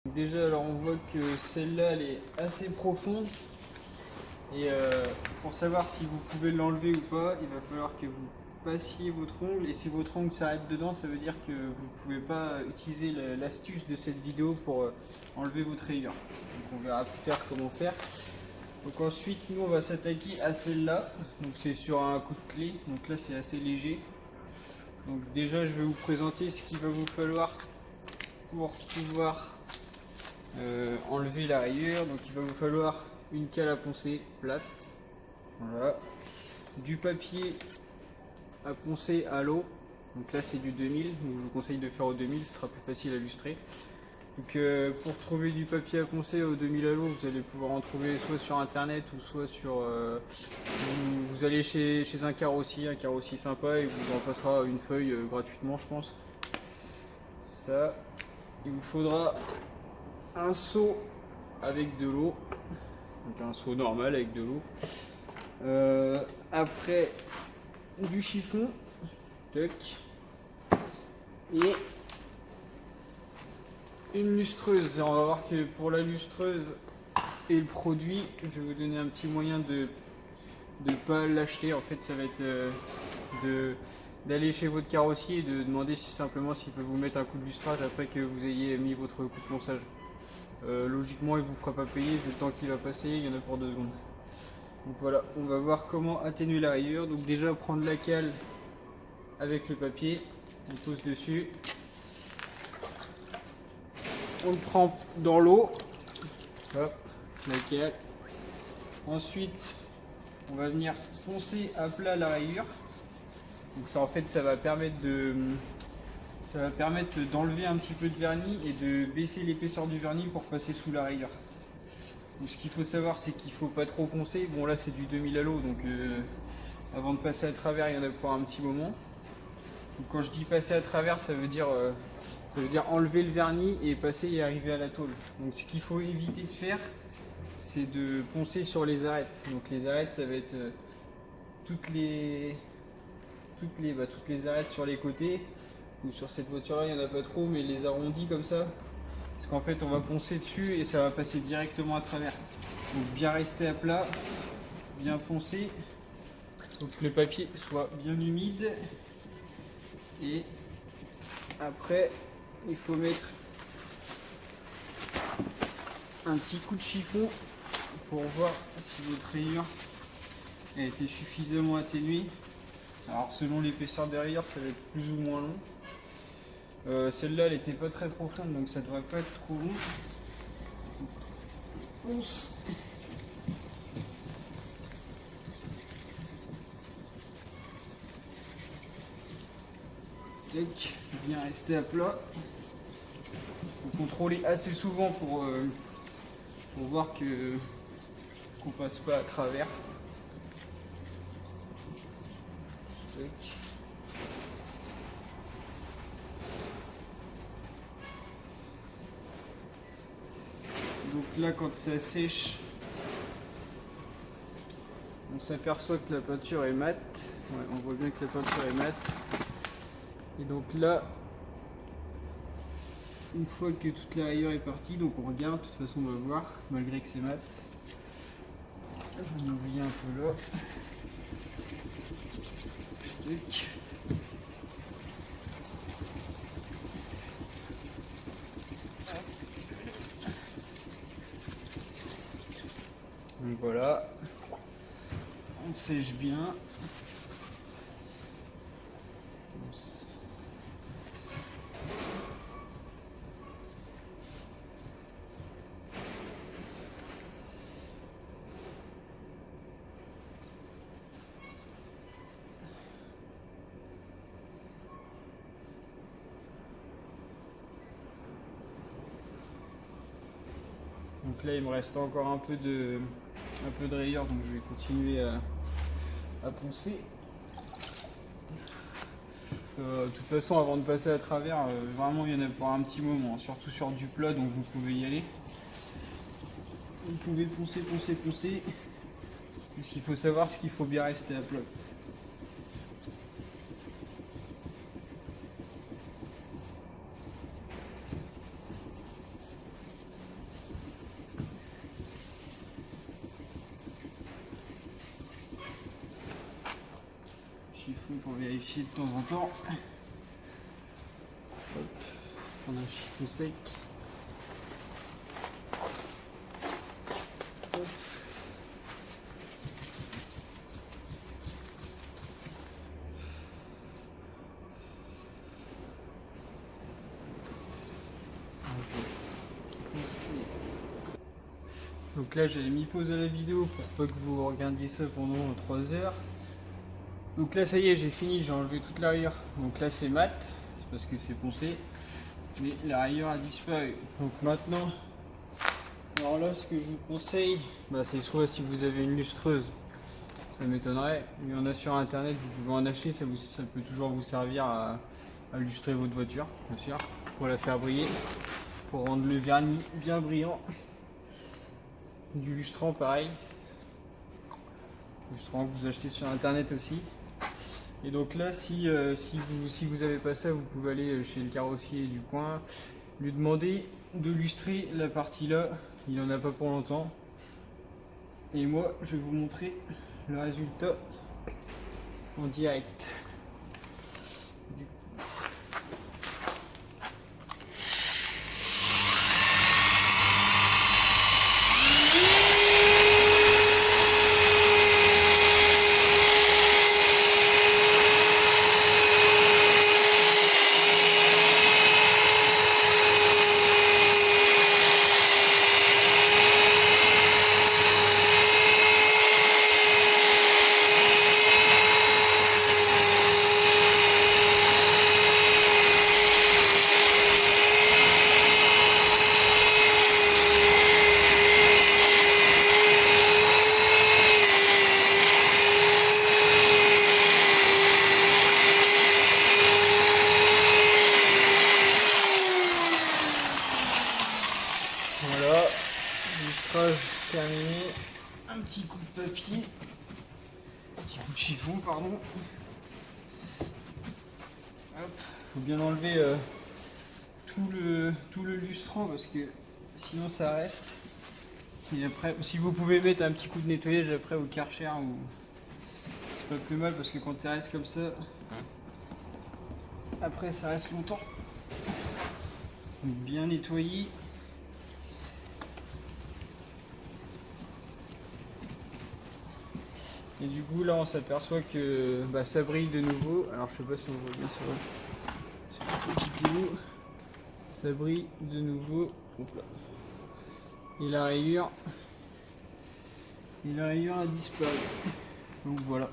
Déjà, alors on voit que celle-là, elle est assez profonde. Et pour savoir si vous pouvez l'enlever ou pas, il va falloir que vous passiez votre ongle. Et si votre ongle s'arrête dedans, ça veut dire que vous ne pouvez pas utiliser l'astuce de cette vidéo pour enlever votre rayure. Donc on verra plus tard comment faire. Donc ensuite, nous on va s'attaquer à celle-là. Donc c'est sur un coup de clé. Donc là c'est assez léger. Donc déjà je vais vous présenter ce qu'il va vous falloir pour pouvoir enlever la rayure. Donc il va vous falloir une cale à poncer plate, voilà, du papier à poncer à l'eau, donc là c'est du 2000, donc je vous conseille de faire au 2000, ce sera plus facile à lustrer. Donc pour trouver du papier à poncer au 2000 à l'eau, vous allez pouvoir en trouver soit sur internet ou soit sur vous allez chez un carrossier sympa, et vous en passera une feuille gratuitement, je pense. Ça, il vous faudra un seau avec de l'eau, donc un seau normal avec de l'eau. Après du chiffon, toc, et une lustreuse. Et on va voir que pour la lustreuse et le produit, je vais vous donner un petit moyen de ne pas l'acheter. En fait, ça va être d'aller chez votre carrossier et de demander simplement s'il peut vous mettre un coup de lustrage après que vous ayez mis votre coup de ponçage. Logiquement, il ne vous fera pas payer, vu le temps qu'il va passer, il y en a pour 2 secondes. Donc voilà, on va voir comment atténuer la rayure. Donc déjà, prendre la cale avec le papier, on pose dessus, on le trempe dans l'eau, hop, la cale. Ensuite, on va venir poncer à plat la rayure. Donc ça, en fait, ça va permettre d'enlever un petit peu de vernis et de baisser l'épaisseur du vernis pour passer sous la rayure. Donc ce qu'il faut savoir, c'est qu'il ne faut pas trop poncer. Bon, là c'est du 2000 à l'eau, donc avant de passer à travers, il y en a pour un petit moment. Donc, quand je dis passer à travers, ça veut dire enlever le vernis et passer et arriver à la tôle. Donc ce qu'il faut éviter de faire, c'est de poncer sur les arêtes. Donc les arêtes, ça va être toutes les arêtes sur les côtés. Ou sur cette voiture-là, il n'y en a pas trop, mais les arrondis comme ça. Parce qu'en fait, on va poncer dessus et ça va passer directement à travers. Donc bien rester à plat, bien poncer. Donc le papier soit bien humide. Et après, il faut mettre un petit coup de chiffon pour voir si votre rayure a été suffisamment atténuée. Alors selon l'épaisseur des rayures, ça va être plus ou moins long. Celle-là, elle n'était pas très profonde, donc ça devrait pas être trop long. Ponce. Bien rester à plat. Il faut contrôler assez souvent pour voir qu'on passe pas à travers. Donc là, quand ça sèche, on s'aperçoit que la peinture est mate. Ouais, on voit bien que la peinture est mate. Et donc là, une fois que toute la rayure est partie, donc on regarde, de toute façon on va voir, malgré que c'est mat. J'en ai oublié un peu là. Donc voilà, on sèche bien. Donc là il me reste encore un peu de rayure, donc je vais continuer à poncer. De toute façon, avant de passer à travers, vraiment il y en a pour un petit moment, surtout sur du plat, donc vous pouvez y aller. Vous pouvez poncer. Ce qu'il faut savoir, c'est qu'il faut bien rester à plat. pour vérifier de temps en temps. Hop, prendre un chiffon sec. Hop. Donc là j'avais mis pause à la vidéo pour pas que vous regardiez ça pendant 3 heures. Donc là ça y est, j'ai fini, j'ai enlevé toute la rayure. Donc là c'est mat, c'est parce que c'est poncé, mais la rayure a disparu. Donc maintenant, alors là ce que je vous conseille, c'est soit si vous avez une lustreuse, ça m'étonnerait, mais il y en a sur internet, vous pouvez en acheter, ça peut toujours vous servir à lustrer votre voiture, bien sûr, pour la faire briller, pour rendre le vernis bien brillant. Du lustrant pareil, lustrant que vous achetez sur internet aussi. Et donc là si vous avez pas ça, vous pouvez aller chez le carrossier du coin, lui demander de lustrer la partie là, il en a pas pour longtemps. Et moi je vais vous montrer le résultat en direct. Voilà, lustrage terminé, un petit coup de papier, un petit coup de chiffon, pardon. Hop, faut bien enlever tout le lustrant parce que sinon ça reste. Et après, si vous pouvez mettre un petit coup de nettoyage après au Karcher, ou c'est pas plus mal parce que quand ça reste comme ça, après ça reste longtemps. Donc bien nettoyer. Et du coup là on s'aperçoit que ça brille de nouveau. Alors je sais pas si on voit bien sur la petite vidéo. Ça brille de nouveau. Hop là. Et la rayure a disparu. Donc voilà.